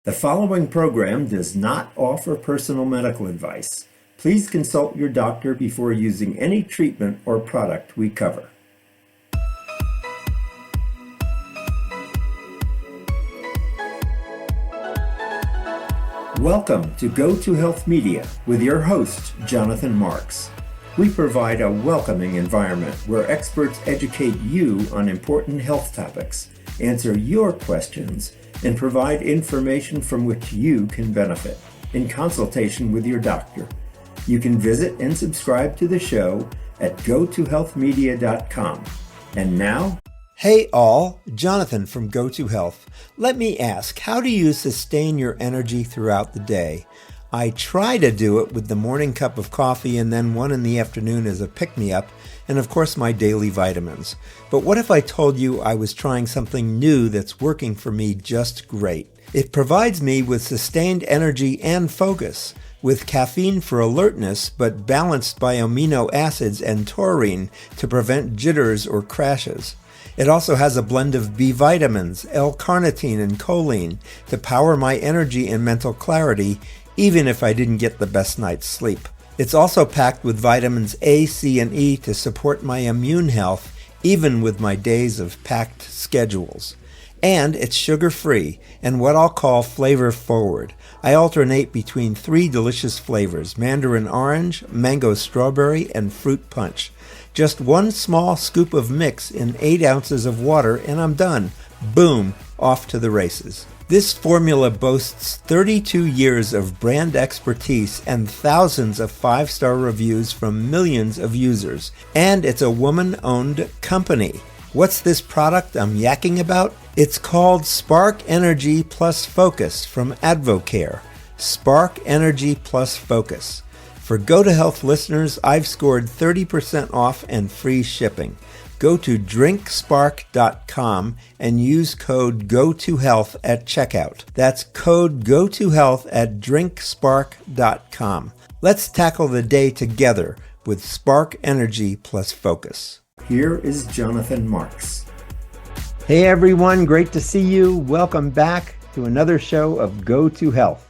The following program does not offer personal medical advice. Please consult your doctor before using any treatment or product we cover. Welcome to Go to Health Media with your host, Jonathan Marks. We provide a welcoming environment where experts educate you on important health topics, answer your questions, and provide information from which you can benefit in consultation with your doctor. You can visit and subscribe to the show at gotohealthmedia.com. And now, hey all, Jonathan from Go to Health. Let me ask, how do you sustain your energy throughout the day? I try to do it with the morning cup of coffee and then one in the afternoon as a pick-me-up, and of course my daily vitamins. But what if I told you I was trying something new that's working for me just great? It provides me with sustained energy and focus, with caffeine for alertness, but balanced by amino acids and taurine to prevent jitters or crashes. It also has a blend of B vitamins, L-carnitine, and choline to power my energy and mental clarity, even if I didn't get the best night's sleep. It's also packed with vitamins A, C, and E to support my immune health, even with my days of packed schedules. And it's sugar-free and what I'll call flavor-forward. I alternate between 3 delicious flavors: mandarin orange, mango strawberry, and fruit punch. Just 1 small scoop of mix in 8 ounces of water and I'm done. Boom, off to the races. This formula boasts 32 years of brand expertise and thousands of 5-star reviews from millions of users. And it's a woman-owned company. What's this product I'm yakking about? It's called Spark Energy Plus Focus from Advocare. Spark Energy Plus Focus. For Go to Health listeners, I've scored 30% off and free shipping. Go to drinkspark.com and use code GOTOHEALTH at checkout. That's code GOTOHEALTH at drinkspark.com. Let's tackle the day together with Spark Energy Plus Focus. Here is Jonathan Marks. Hey everyone, great to see you. Welcome back to another show of Go to Health.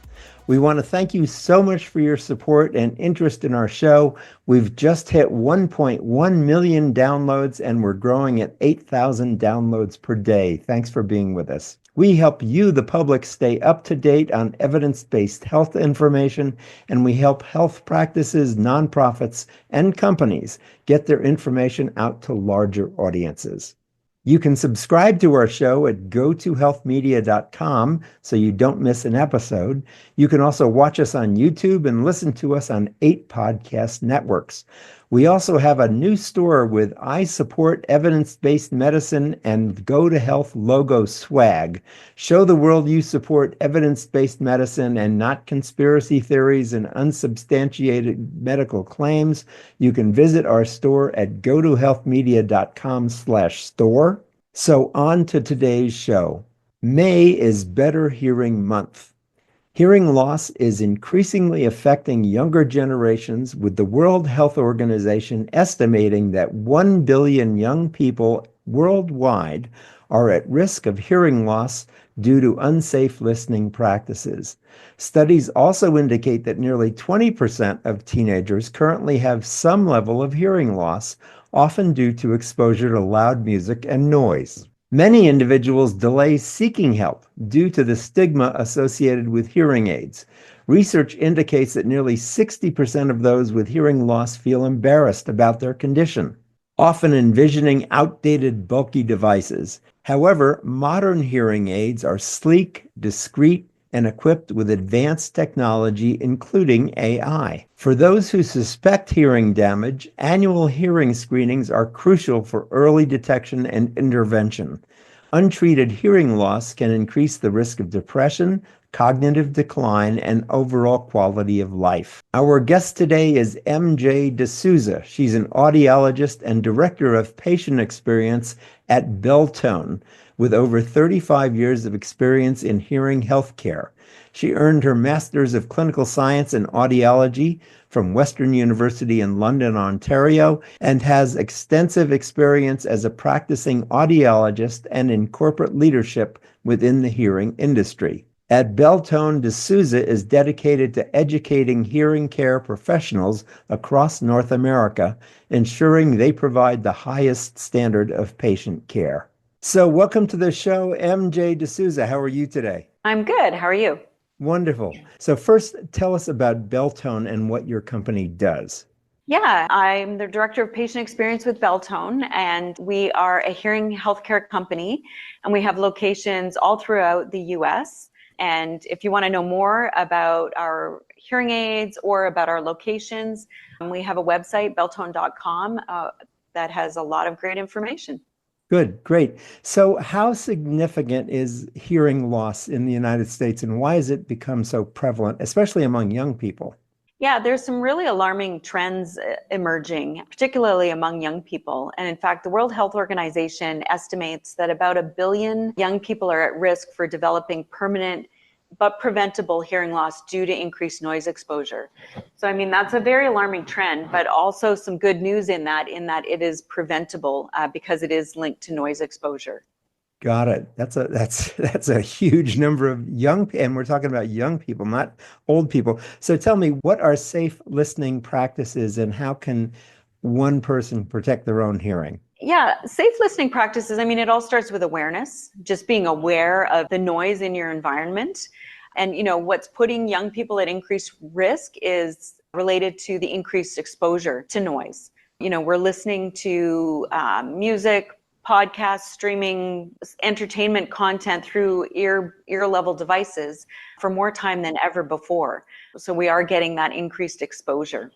We want to thank you so much for your support and interest in our show. We've just hit 1.1 million downloads and we're growing at 8,000 downloads per day. Thanks for being with us. We help you, the public, stay up to date on evidence-based health information, and we help health practices, nonprofits, and companies get their information out to larger audiences. You can subscribe to our show at gotohealthmedia.com so you don't miss an episode. You can also watch us on YouTube and listen to us on 8 podcast networks. We also have a new store with I Support Evidence-Based Medicine and Go to Health logo swag. Show the world you support evidence-based medicine and not conspiracy theories and unsubstantiated medical claims. You can visit our store at gotohealthmedia.com/store. So on to today's show. May is Better Hearing Month. Hearing loss is increasingly affecting younger generations, with the World Health Organization estimating that 1 billion young people worldwide are at risk of hearing loss due to unsafe listening practices. Studies also indicate that nearly 20% of teenagers currently have some level of hearing loss, often due to exposure to loud music and noise. Many individuals delay seeking help due to the stigma associated with hearing aids. Research indicates that nearly 60% of those with hearing loss feel embarrassed about their condition, often envisioning outdated, bulky devices. However, modern hearing aids are sleek, discreet, and equipped with advanced technology, including AI. For those who suspect hearing damage, annual hearing screenings are crucial for early detection and intervention. Untreated hearing loss can increase the risk of depression, cognitive decline, and overall quality of life. Our guest today is MJ DeSousa. She's an audiologist and director of patient experience at Beltone, with over 35 years of experience in hearing healthcare. She earned her Master's of Clinical Science in Audiology from Western University in London, Ontario, and has extensive experience as a practicing audiologist and in corporate leadership within the hearing industry. at Beltone DeSousa is dedicated to educating hearing care professionals across North America, ensuring they provide the highest standard of patient care. So, welcome to the show, MJ DeSousa. How are you today? I'm good. How are you? Wonderful. So, first, tell us about Beltone and what your company does. Yeah, I'm the director of patient experience with Beltone, and we are a hearing healthcare company, and we have locations all throughout the US. And if you want to know more about our hearing aids or about our locations, we have a website, beltone.com, that has a lot of great information. Good, great. So, how significant is hearing loss in the United States, and why has it become so prevalent, especially among young people? Yeah, there's some really alarming trends emerging, particularly among young people. And in fact, the World Health Organization estimates that about 1 billion young people are at risk for developing permanent but preventable hearing loss due to increased noise exposure. So, I mean, that's a very alarming trend, but also some good news in that it is preventable because it is linked to noise exposure. Got it. That's a huge number of and we're talking about young people, not old people. So tell me, what are safe listening practices and how can one person protect their own hearing? Yeah, safe listening practices. I mean, it all starts with awareness, just being aware of the noise in your environment. And, what's putting young people at increased risk is related to the increased exposure to noise. We're listening to music, podcasts, streaming, entertainment content through ear level devices for more time than ever before. So we are getting that increased exposure.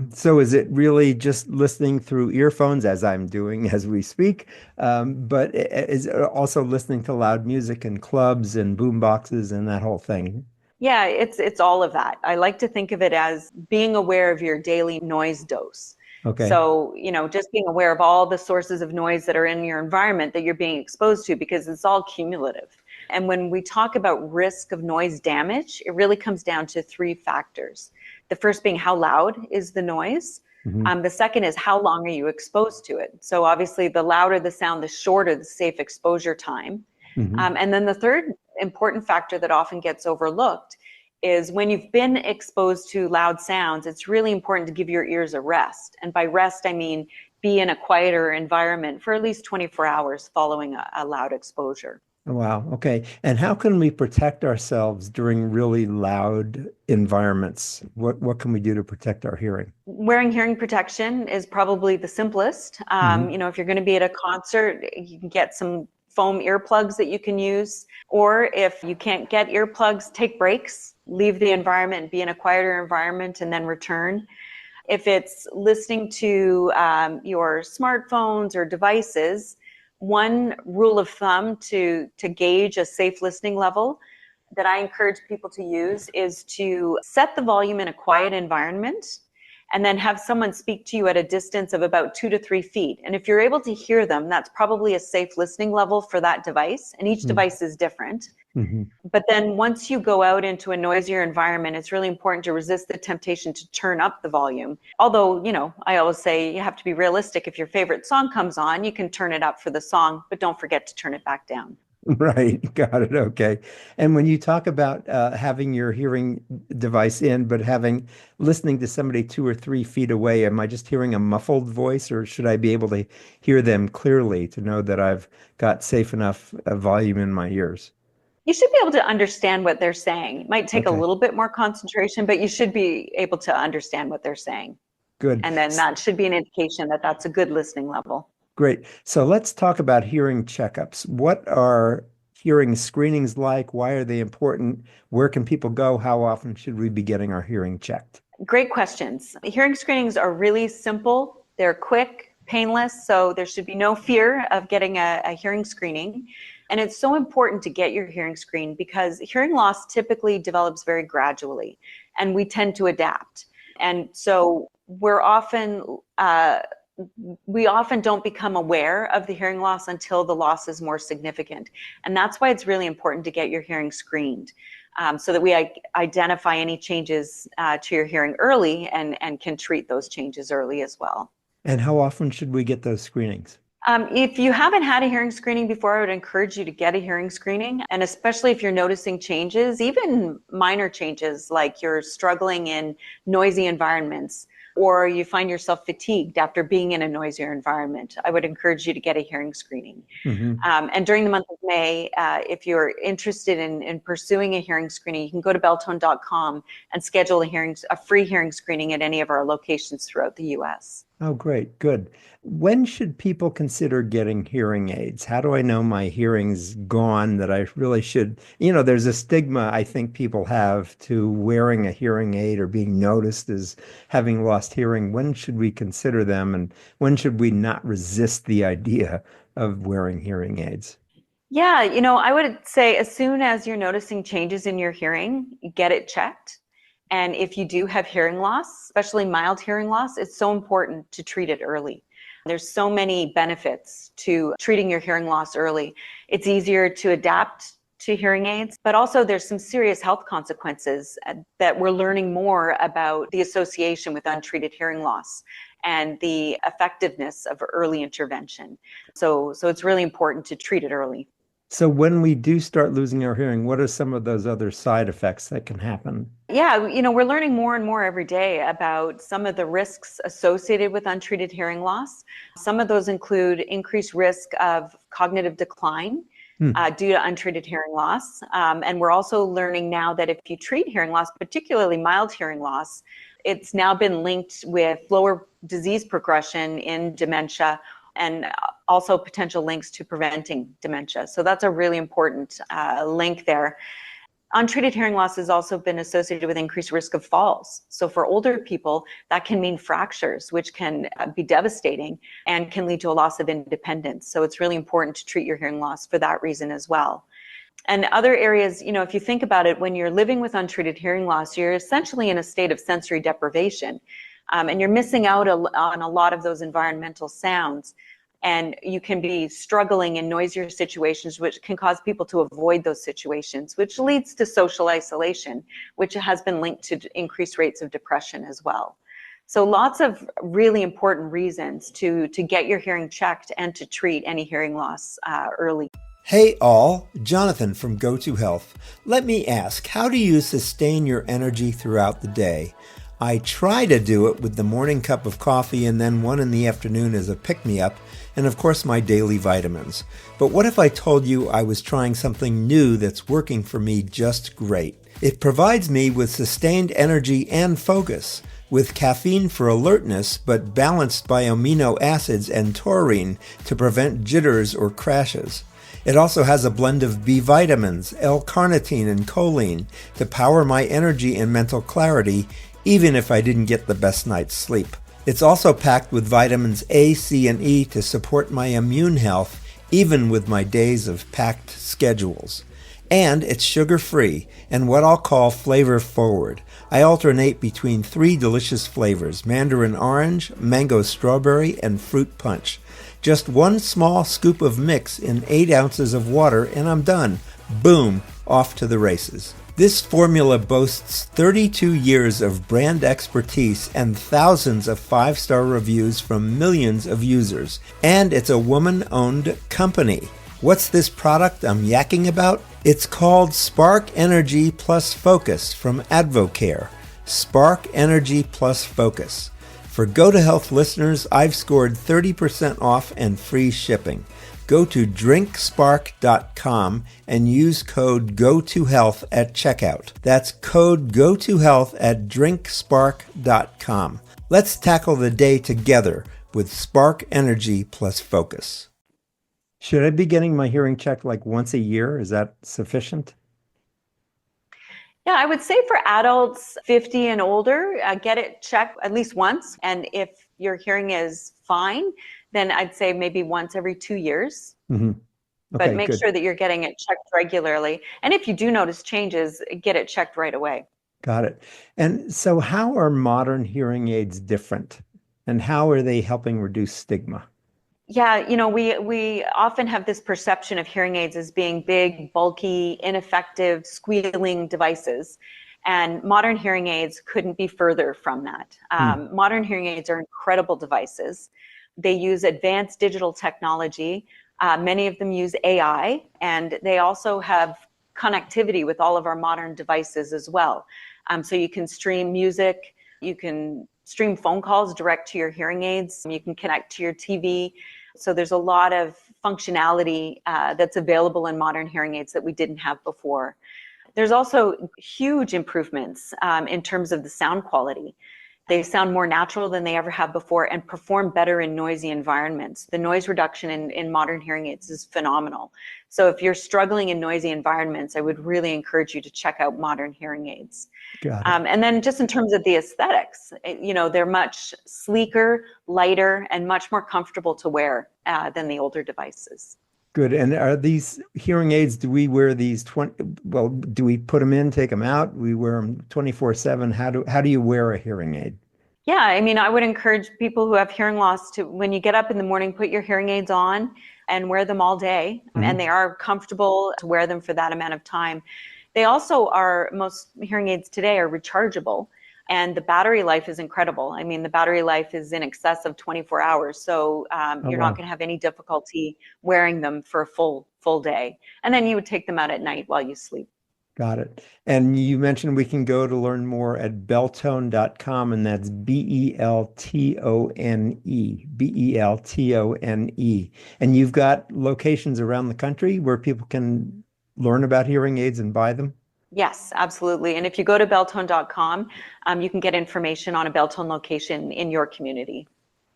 So is it really just listening through earphones, as I'm doing as we speak, but is it also listening to loud music in clubs and boom boxes and that whole thing? Yeah, it's all of that. I like to think of it as being aware of your daily noise dose. Okay. So, just being aware of all the sources of noise that are in your environment that you're being exposed to, because it's all cumulative. And when we talk about risk of noise damage, it really comes down to 3 factors. The first being how loud is the noise? hmm The second is how long are you exposed to it? So obviously the louder the sound, the shorter the safe exposure time. hmm And then the third important factor that often gets overlooked is when you've been exposed to loud sounds, it's really important to give your ears a rest. And by rest, I mean be in a quieter environment for at least 24 hours following a loud exposure. Wow. Okay. And how can we protect ourselves during really loud environments? What can we do to protect our hearing? Wearing hearing protection is probably the simplest. hmm If you're going to be at a concert, you can get some foam earplugs that you can use. Or if you can't get earplugs, take breaks, leave the environment, be in a quieter environment, and then return. If it's listening to your smartphones or devices, one rule of thumb to gauge a safe listening level that I encourage people to use is to set the volume in a quiet environment and then have someone speak to you at a distance of about 2 to 3 feet. And if you're able to hear them, that's probably a safe listening level for that device. And each device is different. hmm But then once you go out into a noisier environment, it's really important to resist the temptation to turn up the volume. Although, I always say you have to be realistic. If your favorite song comes on, you can turn it up for the song, but don't forget to turn it back down. Right. Got it. Okay. And when you talk about having your hearing device in, but listening to somebody 2 or 3 feet away, am I just hearing a muffled voice, or should I be able to hear them clearly to know that I've got safe enough volume in my ears? You should be able to understand what they're saying. It might take a Okay. little bit more concentration, but you should be able to understand what they're saying. Good. And then that should be an indication that that's a good listening level. Great. So let's talk about hearing checkups. What are hearing screenings like? Why are they important? Where can people go? How often should we be getting our hearing checked? Great questions. Hearing screenings are really simple. They're quick, painless, so there should be no fear of getting a hearing screening. And it's so important to get your hearing screened because hearing loss typically develops very gradually, and we tend to adapt. And so we often don't become aware of the hearing loss until the loss is more significant. And that's why it's really important to get your hearing screened so that we identify any changes to your hearing early and can treat those changes early as well. And how often should we get those screenings? If you haven't had a hearing screening before, I would encourage you to get a hearing screening. And especially if you're noticing changes, even minor changes, like you're struggling in noisy environments, or you find yourself fatigued after being in a noisier environment, I would encourage you to get a hearing screening. Mm-hmm. And during the month of May, if you're interested in pursuing a hearing screening, you can go to beltone.com and schedule a free hearing screening at any of our locations throughout the U.S. Oh, great. Good. When should people consider getting hearing aids? How do I know my hearing's gone that I really should? There's a stigma I think people have to wearing a hearing aid or being noticed as having lost hearing. When should we consider them, and when should we not resist the idea of wearing hearing aids? Yeah, I would say as soon as you're noticing changes in your hearing, get it checked. And if you do have hearing loss, especially mild hearing loss, it's so important to treat it early. There's so many benefits to treating your hearing loss early. It's easier to adapt to hearing aids, but also there's some serious health consequences that we're learning more about the association with untreated hearing loss and the effectiveness of early intervention. So it's really important to treat it early. So when we do start losing our hearing, what are some of those other side effects that can happen? Yeah, we're learning more and more every day about some of the risks associated with untreated hearing loss. Some of those include increased risk of cognitive decline due to untreated hearing loss. And we're also learning now that if you treat hearing loss, particularly mild hearing loss, it's now been linked with slower disease progression in dementia and also potential links to preventing dementia. So that's a really important link there. Untreated hearing loss has also been associated with increased risk of falls. So for older people, that can mean fractures, which can be devastating and can lead to a loss of independence. So it's really important to treat your hearing loss for that reason as well. And other areas, if you think about it, when you're living with untreated hearing loss, you're essentially in a state of sensory deprivation. And you're missing out on a lot of those environmental sounds. And you can be struggling in noisier situations, which can cause people to avoid those situations, which leads to social isolation, which has been linked to increased rates of depression as well. So lots of really important reasons to get your hearing checked and to treat any hearing loss early. Hey all, Jonathan from Go2 Health. Let me ask, how do you sustain your energy throughout the day? I try to do it with the morning cup of coffee and then one in the afternoon as a pick-me-up, and of course my daily vitamins. But what if I told you I was trying something new that's working for me just great? It provides me with sustained energy and focus, with caffeine for alertness, but balanced by amino acids and taurine to prevent jitters or crashes. It also has a blend of B vitamins, L-carnitine, and choline to power my energy and mental clarity, even if I didn't get the best night's sleep. It's also packed with vitamins A, C, and E to support my immune health, even with my days of packed schedules. And it's sugar-free and what I'll call flavor-forward. I alternate between 3 delicious flavors: mandarin orange, mango strawberry, and fruit punch. Just 1 small scoop of mix in 8 ounces of water and I'm done. Boom, off to the races. This formula boasts 32 years of brand expertise and thousands of 5-star reviews from millions of users. And it's a woman-owned company. What's this product I'm yakking about? It's called Spark Energy Plus Focus from Advocare. Spark Energy Plus Focus. For Go2Health listeners, I've scored 30% off and free shipping. Go to drinkspark.com and use code GO2Health at checkout. That's code GO2Health at drinkspark.com. Let's tackle the day together with Spark Energy Plus Focus. Should I be getting my hearing checked like once a year? Is that sufficient? Yeah, I would say for adults 50 and older, get it checked at least once. And if your hearing is fine, then I'd say maybe once every 2 years. Mm-hmm. Okay, but make good. sure that you're getting it checked regularly. And if you do notice changes, get it checked right away. Got it. And so how are modern hearing aids different? And how are they helping reduce stigma? Yeah, we often have this perception of hearing aids as being big, bulky, ineffective, squealing devices. And modern hearing aids couldn't be further from that. Modern hearing aids are incredible devices. They use advanced digital technology. Many of them use AI, and they also have connectivity with all of our modern devices as well. So you can stream music, you can stream phone calls direct to your hearing aids, you can connect to your TV. So there's a lot of functionality that's available in modern hearing aids that we didn't have before. There's also huge improvements in terms of the sound quality. They sound more natural than they ever have before and perform better in noisy environments. The noise reduction in modern hearing aids is phenomenal. So if you're struggling in noisy environments, I would really encourage you to check out modern hearing aids. Got it. And then just in terms of the aesthetics, they're much sleeker, lighter, and much more comfortable to wear than the older devices. Good. And are these hearing aids, do we wear these do we put them in, take them out? We wear them 24/7. How do you wear a hearing aid? Yeah, I mean, I would encourage people who have hearing loss to, when you get up in the morning, put your hearing aids on and wear them all day. Mm-hmm. And they are comfortable to wear them for that amount of time. They also most hearing aids today are rechargeable. And the battery life is incredible. I mean, the battery life is in excess of 24 hours. So you're not going to have any difficulty wearing them for a full day. And then you would take them out at night while you sleep. Got it. And you mentioned we can go to learn more at beltone.com, and that's Beltone, Beltone. And you've got locations around the country where people can learn about hearing aids and buy them? Yes, absolutely. And if you go to beltone.com, you can get information on a Beltone location in your community.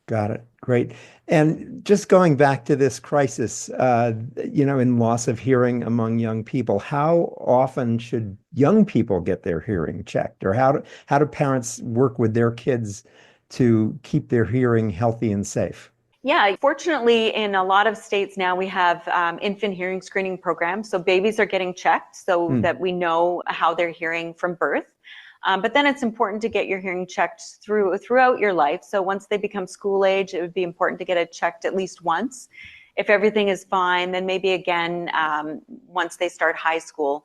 Got it. Great. And just going back to this crisis, in loss of hearing among young people, how often should young people get their hearing checked? Or how do parents work with their kids to keep their hearing healthy and safe? Yeah, fortunately, in a lot of states now, we have infant hearing screening programs. So babies are getting checked so that we know how they're hearing from birth. But then it's important to get your hearing checked throughout your life. So once they become school age, it would be important to get it checked at least once. If everything is fine, then maybe again once they start high school.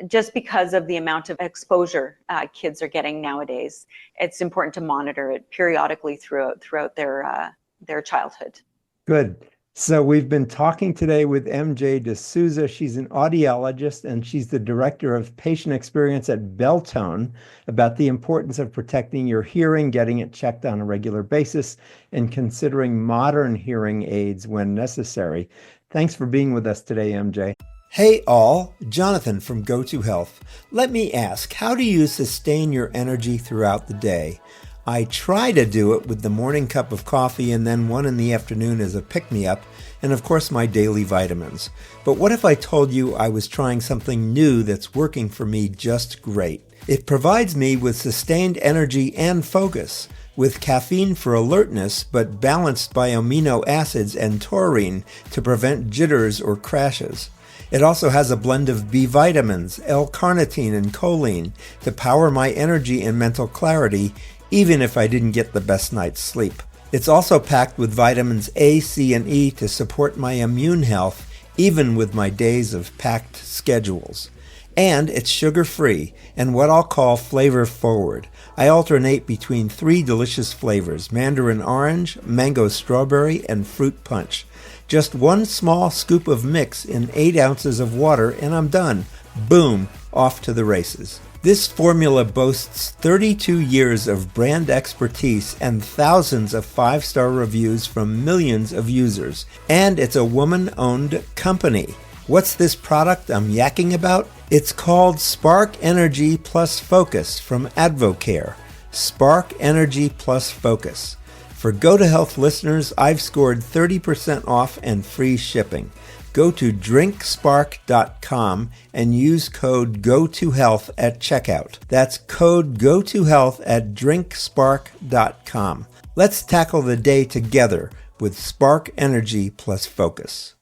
Just because of the amount of exposure kids are getting nowadays, it's important to monitor it periodically throughout their childhood. Good. So we've been talking today with MJ DeSousa. She's an audiologist and she's the director of patient experience at Beltone, about the importance of protecting your hearing, getting it checked on a regular basis, and considering modern hearing aids when necessary. Thanks for being with us today, MJ. Hey all, Jonathan from GoToHealth. Let me ask, how do you sustain your energy throughout the day? I try to do it with the morning cup of coffee and then one in the afternoon as a pick-me-up, and of course my daily vitamins. But what if I told you I was trying something new that's working for me just great? It provides me with sustained energy and focus, with caffeine for alertness but balanced by amino acids and taurine to prevent jitters or crashes. It also has a blend of B vitamins, L-carnitine, and choline to power my energy and mental clarity, even if I didn't get the best night's sleep. It's also packed with vitamins A, C, and E to support my immune health, even with my days of packed schedules. And it's sugar-free and what I'll call flavor-forward. I alternate between 3 delicious flavors: mandarin orange, mango strawberry, and fruit punch. Just 1 small scoop of mix in 8 ounces of water and I'm done. Boom, off to the races. This formula boasts 32 years of brand expertise and thousands of 5-star reviews from millions of users. And it's a woman-owned company. What's this product I'm yakking about? It's called Spark Energy Plus Focus from Advocare. Spark Energy Plus Focus. For GoToHealth listeners, I've scored 30% off and free shipping. Go to drinkspark.com and use code GoToHealth at checkout. That's code GoToHealth at drinkspark.com. Let's tackle the day together with Spark Energy Plus Focus.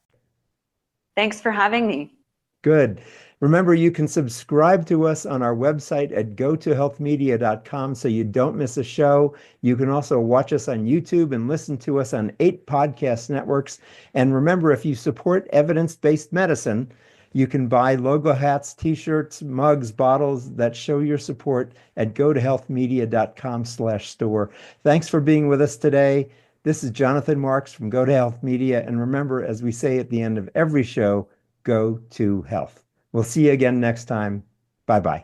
Thanks for having me. Good. Remember, you can subscribe to us on our website at gotohealthmedia.com so you don't miss a show. You can also watch us on YouTube and listen to us on 8 podcast networks. And remember, if you support evidence-based medicine, you can buy logo hats, t-shirts, mugs, bottles that show your support at gotohealthmedia.com/store. Thanks for being with us today. This is Jonathan Marks from Go to Health Media. And remember, as we say at the end of every show, go to health. We'll see you again next time. Bye-bye.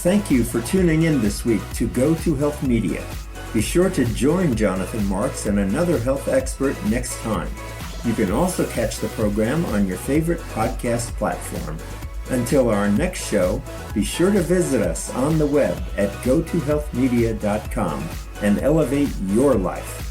Thank you for tuning in this week to Go to Health Media. Be sure to join Jonathan Marks and another health expert next time. You can also catch the program on your favorite podcast platform. Until our next show, be sure to visit us on the web at gotohealthmedia.com and elevate your life.